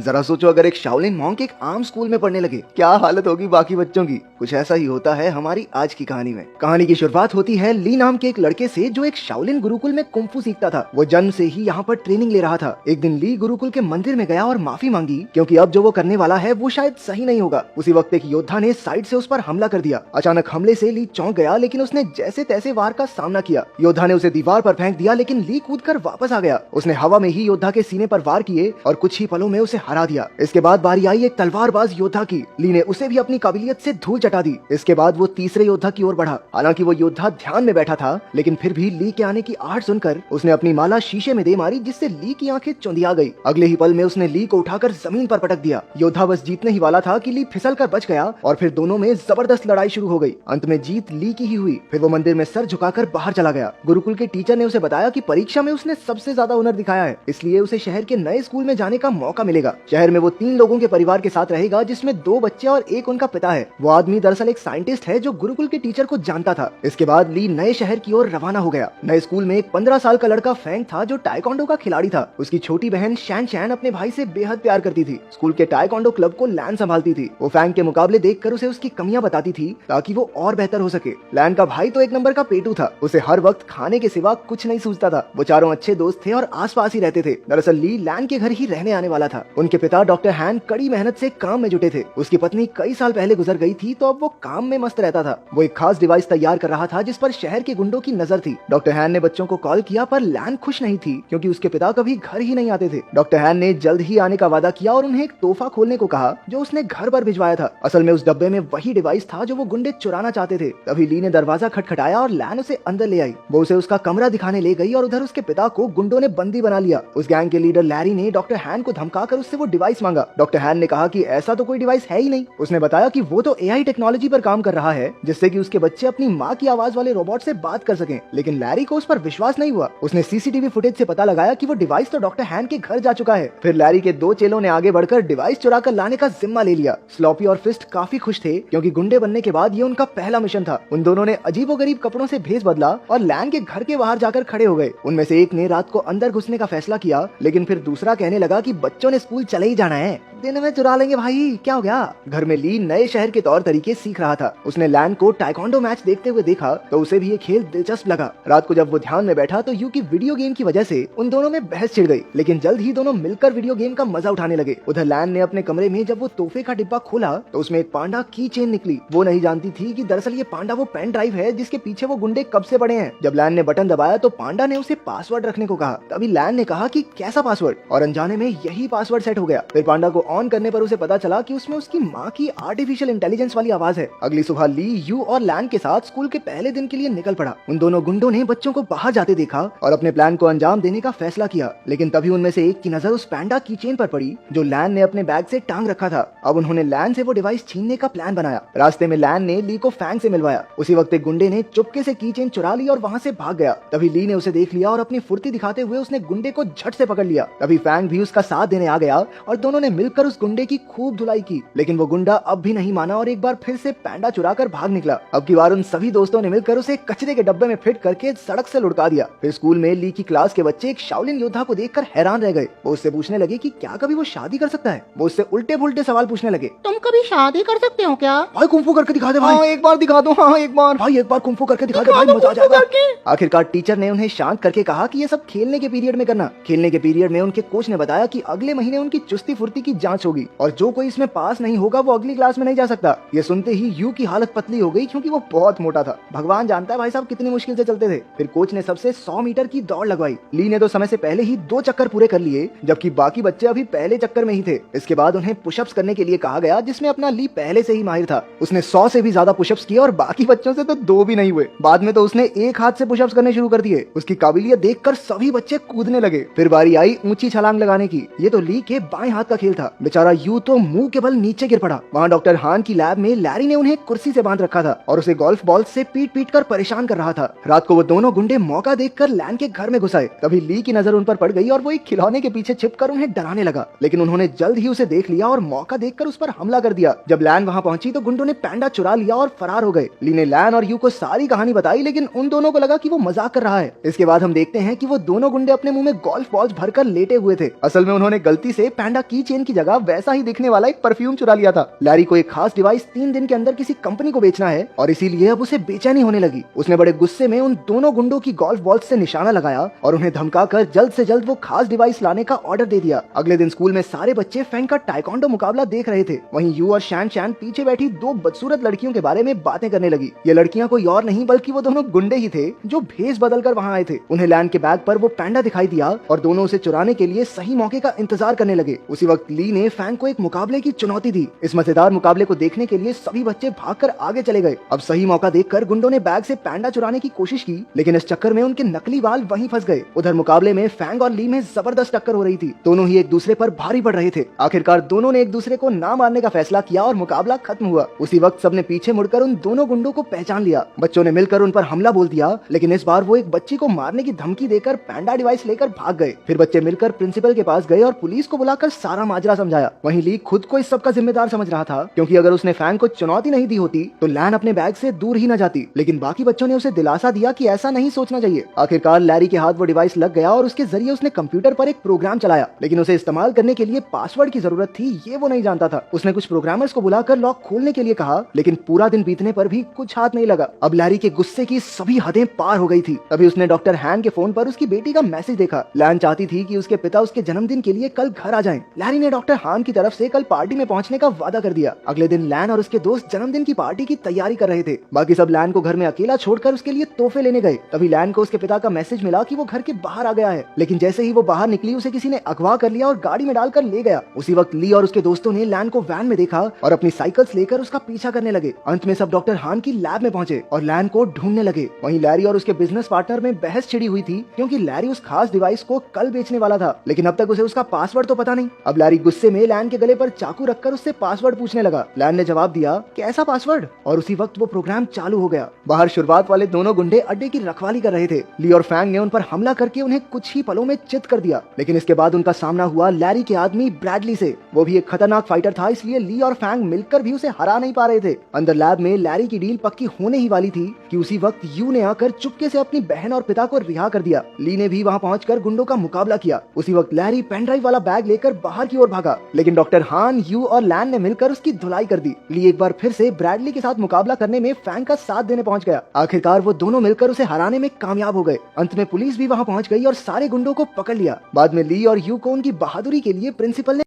जरा सोचो अगर एक शाओलिन मॉन्क एक आम स्कूल में पढ़ने लगे, क्या हालत होगी बाकी बच्चों की। कुछ ऐसा ही होता है हमारी आज की कहानी में। कहानी की शुरुआत होती है ली नाम के एक लड़के से जो एक शाओलिन गुरुकुल में कुंफू सीखता था। वो जन्म से ही यहाँ पर ट्रेनिंग ले रहा था। एक दिन ली गुरुकुल के मंदिर में गया और माफी मांगी क्योंकि अब जो वो करने वाला है वो शायद सही नहीं होगा। उसी वक्त एक योद्धा ने साइड से उस पर हमला कर दिया। अचानक हमले से ली चौंक गया, लेकिन उसने जैसे तैसे वार का सामना किया। योद्धा ने उसे दीवार पर फेंक दिया, लेकिन ली कूदकर वापस आ गया। उसने हवा में ही योद्धा के सीने पर वार किए और कुछ ही पलों में उसे हरा दिया। इसके बाद बारी आई एक तलवारबाज योद्धा की। ली ने उसे भी अपनी काबिलियत से धूल चटा दी। इसके बाद वो तीसरे योद्धा की ओर बढ़ा। हालांकि वो योद्धा ध्यान में बैठा था, लेकिन फिर भी ली के आने की आहट सुनकर उसने अपनी माला शीशे में दे मारी, जिससे ली की आंखें चौंधिया गई। अगले ही पल में उसने ली को उठाकर जमीन पर पटक दिया। योद्धा बस जीतने ही वाला था कि ली फिसल कर बच गया और फिर दोनों में जबरदस्त लड़ाई शुरू हो गई। अंत में जीत ली की ही हुई। फिर वो मंदिर में सर झुकाकर बाहर चला गया। गुरुकुल के टीचर ने उसे बताया कि परीक्षा में उसने सबसे ज्यादा हुनर दिखाया है, इसलिए उसे शहर के नए स्कूल में जाने का मौका मिलेगा। शहर में वो 3 लोगों के परिवार के साथ रहेगा, जिसमें 2 बच्चे और एक उनका पिता है। वो आदमी दरअसल एक साइंटिस्ट है जो गुरुकुल के टीचर को जानता था। इसके बाद ली नए शहर की ओर रवाना हो गया। नए स्कूल में एक 15 साल का लड़का फैंग था जो टाइकोंडो का खिलाड़ी था। उसकी छोटी बहन शैन शैन अपने भाई से बेहद प्यार करती थी। स्कूल के टाइकोंडो क्लब को लैन संभालती थी। वो फैंग के मुकाबले देखकर उसे उसकी कमियां बताती थी ताकि वो और बेहतर हो सके। लैन का भाई तो एक नंबर का पेटू था। उसे हर वक्त खाने के सिवा कुछ नहीं सूझता था। वो चारों अच्छे दोस्त थे और आसपास ही रहते थे। दरअसल ली लैन के घर ही रहने आने वाला था। उनके पिता डॉक्टर हैन कड़ी मेहनत से काम में जुटे थे। उसकी पत्नी कई साल पहले गुजर गई थी, तो अब वो काम में मस्त रहता था। वो एक खास डिवाइस तैयार कर रहा था जिस पर शहर के गुंडों की नजर थी। डॉक्टर हैन ने बच्चों को कॉल किया, पर लैन खुश नहीं थी क्योंकि उसके पिता कभी घर ही नहीं आते थे। डॉक्टर हैन ने जल्द ही आने का वादा किया और उन्हें एक तोहफा खोलने को कहा जो उसने घर पर भिजवाया था। असल में उस डब्बे में वही डिवाइस था जो वो गुंडे चुराना चाहते थे। तभी ली ने दरवाजा खटखटाया और लैन उसे अंदर ले आई। वो उसे उसका कमरा दिखाने ले गई और उधर उसके पिता को गुंडों ने बंदी बना लिया। उस गैंग के लीडर लैरी ने डॉक्टर हैन को धमकाकर उससे वो डिवाइस मांगा। डॉक्टर हैन ने कहा कि ऐसा तो कोई डिवाइस है ही नहीं। उसने बताया कि वो तो एआई टेक्नोलॉजी पर काम कर रहा है, जिससे कि उसके बच्चे अपनी माँ की आवाज वाले रोबोट से बात कर सकें। लेकिन लैरी को उस पर विश्वास नहीं हुआ। उसने सीसीटीवी फुटेज से पता लगाया कि वो डिवाइस तो डॉक्टर हैन के घर जा चुका है। फिर लैरी के 2 चेलों ने आगे बढ़कर डिवाइस चुरा कर लाने का जिम्मा ले लिया। स्लॉपी और फिस्ट काफी खुश थे क्योंकि गुंडे बनने के बाद ये उनका पहला मिशन था। उन दोनों ने अजीबोगरीब कपड़ों से भेष बदला और लैन के घर के बाहर जाकर खड़े हो गए। उनमें से एक ने रात को अंदर घुसने का फैसला किया, लेकिन फिर दूसरा कहने लगा कि बच्चों ने स्कूल चले ही जाना है, दिन में चुरा लेंगे भाई, क्या हो गया। घर में ली नए शहर के तौर तरीके सीख रहा था। उसने लैन को टाइकोंडो मैच देखते हुए देखा तो उसे भी ये खेल दिलचस्प लगा। रात को जब वो ध्यान में बैठा तो यू की वीडियो गेम की वजह से उन दोनों में बहस छिड़ गई, लेकिन जल्द ही दोनों मिलकर वीडियो गेम का मजा उठाने लगे। उधर लैन ने अपने कमरे में जब वो तोहफे का डिब्बा खोला तो उसमें एक पांडा की चेन निकली। वो नहीं जानती थी कि दरअसल ये पांडा वो पेन ड्राइव है जिसके पीछे वो गुंडे कब से पड़े हैं। जब लैन ने बटन दबाया तो पांडा ने उसे पासवर्ड रखने को कहा। तभी लैन ने कहा कि कैसा पासवर्ड, और अनजाने में यही पासवर्ड सेट हो गया। फिर पांडा को ऑन करने पर उसे पता चला कि उसमें उसकी माँ की आर्टिफिशियल इंटेलिजेंस वाली आवाज है। अगली सुबह ली यू और लैन के साथ स्कूल के पहले दिन के लिए निकल पड़ा। उन दोनों गुंडों ने बच्चों को बाहर जाते देखा और अपने प्लान को अंजाम देने का फैसला किया, लेकिन तभी उनमें से एक की नजर उस पैंडा की चेन पर पड़ी जो लैन ने अपने बैग से टांग रखा था। अब उन्होंने लैन से वो डिवाइस छीनने का प्लान बनाया। रास्ते में लैन ने ली को फैंग से मिलवाया। उसी वक्त एक गुंडे ने चुपके से की चेन चुरा ली और वहाँ से भाग गया। तभी ली ने उसे देख लिया और अपनी फुर्ती दिखाते हुए उसने गुंडे को झट से पकड़ लिया। तभी फैंग भी उसका साथ देने आ गया और दोनों ने मिलकर उस गुंडे की खूब धुलाई की, लेकिन वो गुंडा अब भी नहीं माना और एक बार फिर से पैंडा चुरा कर भाग निकला। अब की बार उन सभी दोस्तों ने मिलकर उसे कचरे के डब्बे में फिट करके सड़क से लुढ़का दिया। फिर स्कूल में ली की क्लास के बच्चे एक शाओलिन योद्धा को देखकर हैरान रह गए। वो उससे पूछने लगे कि क्या कभी वो शादी कर सकता है। वो उससे उल्टे पुल्टे सवाल पूछने लगे। तुम कभी शादी कर सकते हो क्या? भाई कुंफू करके दिखा दे भाई। हाँ, एक बार दिखा दो। हाँ, एक बार भाई, एक बार कुंफू करके दिखा दे भाई, मजा आ जाएगा। आखिरकार टीचर ने उन्हें शांत करके कहा कि ये सब खेलने के पीरियड में करना। खेलने के पीरियड में उनके कोच ने बताया कि अगले महीने उनकी चुस्ती फुर्ती की जांच होगी और जो कोई इसमें पास नहीं होगा वो अगली क्लास में नहीं जा सकता। ये सुनते ही यू की हालत पतली हो गई क्योंकि वो बहुत मोटा था। भगवान जानता है भाई साहब कितनी मुश्किल से चलते थे। फिर कोच ने सबसे 100 मीटर की दौड़ लगवाई। ली ने तो समय से पहले ही 2 चक्कर पूरे कर लिए, जबकि बाकी बच्चे अभी पहले चक्कर में ही थे। इसके बाद उन्हें पुशअप्स करने के लिए कहा गया, जिसमें अपना ली पहले से ही माहिर था। उसने 100 से भी ज्यादा पुशअप्स किए और बाकी बच्चों से तो 2 भी नहीं हुए। बाद में तो उसने एक हाथ से पुशअप्स करने शुरू कर दिए। उसकी काबिलियत देखकर सभी बच्चे कूदने लगे। फिर बारी आई ऊंची छलांग लगाने की। ये तो ली के बाएं हाथ का खेल था। बेचारा यू तो मुंह के बल नीचे गिर पड़ा। वहाँ डॉक्टर हान की लैब में लैरी ने उन्हें कुर्सी से बांध रखा था और उसे गोल्फ बॉल से पीट पीट कर परेशान कर रहा था। रात को वो दोनों गुंडे मौका देखकर लैन के घर में घुस आए। तभी ली की नजर उन पर पड़ गई और वो एक खिलौने के पीछे छिपकर उन्हें डराने लगा, लेकिन उन्होंने जल्द ही उसे देख लिया और मौका देखकर उस पर हमला कर दिया। जब लैन वहाँ पहुंची तो गुंडों ने पैंडा चुरा लिया और फरार हो गए। ली ने लैन और यू को सारी कहानी बताई, लेकिन उन दोनों को लगा कि वो मजाक कर रहा है। इसके बाद हम देखते हैं कि वो दोनों गुंडे अपने मुंह में गोल्फ बॉल्स भरकर लेटे हुए थे। असल में उन्होंने गलती से पैंडा की चेन की जगह लगा वैसा ही दिखने वाला एक परफ्यूम चुरा लिया था। लैरी को एक खास डिवाइस 3 दिन के अंदर किसी कंपनी को बेचना है और इसीलिए अब उसे बेचैनी होने लगी। उसने बड़े गुस्से में उन दोनों गुंडों की गोल्फ बॉल से निशाना लगाया और उन्हें धमकाकर जल्द से जल्द वो खास डिवाइस लाने का ऑर्डर दे दिया। अगले दिन स्कूल में सारे बच्चे फैंग का टाइकोंडो मुकाबला देख रहे थे। वहीं यू और शैन शैन पीछे बैठी 2 बदसूरत लड़कियों के बारे में बातें करने लगी। ये लड़कियां कोई और नहीं बल्कि वो दोनों गुंडे ही थे जो भेष बदल कर वहाँ आए थे। उन्हें लैन के बैग पर वो पैंडा दिखाई दिया और दोनों उसे चुराने के लिए सही मौके का इंतजार करने लगे। उसी वक्त ली ने फैंग को एक मुकाबले की चुनौती दी। इस मजेदार मुकाबले को देखने के लिए सभी बच्चे भागकर आगे चले गए। अब सही मौका देखकर गुंडों ने बैग से पैंडा चुराने की कोशिश की, लेकिन इस चक्कर में उनके नकली बाल वहीं फंस गए। उधर मुकाबले में फैंग और ली में जबरदस्त टक्कर हो रही थी। दोनों ही एक दूसरे पर भारी पड़ रहे थे। आखिरकार दोनों ने एक दूसरे को ना मारने का फैसला किया और मुकाबला खत्म हुआ। उसी वक्त सबने पीछे मुड़कर उन दोनों गुंडों को पहचान लिया। बच्चों ने मिलकर उन पर हमला बोल दिया, लेकिन इस बार वो एक बच्ची को मारने की धमकी देकर पैंडा डिवाइस लेकर भाग गए। फिर बच्चे मिलकर प्रिंसिपल के पास गए और पुलिस को बुलाकर सारा माजरा समझाया। वहीं ली खुद को इस सब का जिम्मेदार समझ रहा था, क्योंकि अगर उसने फैंग को चुनौती नहीं दी होती तो लैन अपने बैग से दूर ही न जाती। लेकिन बाकी बच्चों ने उसे दिलासा दिया कि ऐसा नहीं सोचना चाहिए। आखिरकार लैरी के हाथ वो डिवाइस लग गया और उसके जरिए उसने कंप्यूटर पर एक प्रोग्राम चलाया, लेकिन उसे इस्तेमाल करने के लिए पासवर्ड की जरूरत थी ये वो नहीं जानता था। उसने कुछ प्रोग्रामर्स को बुलाकर लॉक खोलने के लिए कहा, लेकिन पूरा दिन बीतने पर भी कुछ हाथ नहीं लगा। अब लैरी के गुस्से की सभी हदें पार हो गई थी। तभी उसने डॉक्टर हैन के फोन पर उसकी बेटी का मैसेज देखा। लैन चाहती थी कि उसके पिता उसके जन्मदिन के लिए कल घर आ जाएं। लैरी ने डॉक्टर हान की तरफ से कल पार्टी में पहुंचने का वादा कर दिया। अगले दिन लैन और उसके दोस्त जन्मदिन की पार्टी की तैयारी कर रहे थे। बाकी सब लैन को घर में अकेला छोड़कर उसके लिए तोहफे लेने गए। तभी लैन को उसके पिता का मैसेज मिला कि वो घर के बाहर आ गया है, लेकिन जैसे ही वो बाहर निकली उसे किसी ने अगवा कर लिया और गाड़ी में डालकर ले गया। उसी वक्त ली और उसके दोस्तों ने लैन को वैन में देखा और अपनी साइकिल्स लेकर उसका पीछा करने लगे। अंत में सब डॉक्टर हान की लैब में पहुंचे और लैन को ढूंढने लगे। वहीं लैरी और उसके बिजनेस पार्टनर में बहस छिड़ी हुई थी, क्योंकि लैरी उस खास डिवाइस को कल बेचने वाला था, लेकिन अब तक उसे उसका पासवर्ड तो पता नहीं। अब लैरी गुस्से में लैन के गले पर चाकू रखकर उससे पासवर्ड पूछने लगा। लैन ने जवाब दिया, कैसा पासवर्ड? और उसी वक्त वो प्रोग्राम चालू हो गया। बाहर शुरुआत वाले दोनों गुंडे अड्डे की रखवाली कर रहे थे। ली और फैंग ने उन पर हमला करके उन्हें कुछ ही पलों में चित कर दिया, लेकिन इसके बाद उनका सामना हुआ लैरी के आदमी ब्रैडली से। वो भी एक खतरनाक फाइटर था, इसलिए ली और फैंग मिलकर भी उसे हरा नहीं पा रहे थे। अंदर लैब में लैरी की डील पक्की होने ही वाली थी कि उसी वक्त यू ने आकर चुपके से अपनी बहन और पिता को रिहा कर दिया। ली ने भी वहां पहुंचकर गुंडों का मुकाबला किया। उसी वक्त लैरी पेनड्राइव वाला बैग लेकर बाहर की ओर भागा, लेकिन डॉक्टर हान, यू और लैन ने मिलकर उसकी धुलाई कर दी। ली एक बार फिर से ब्रैडली के साथ मुकाबला करने में फैंग का साथ देने पहुंच गया। आखिरकार वो दोनों मिलकर उसे हराने में कामयाब हो गए। अंत में पुलिस भी वहां पहुंच गई और सारे गुंडों को पकड़ लिया। बाद में ली और यू को उनकी बहादुरी के लिए प्रिंसिपल ने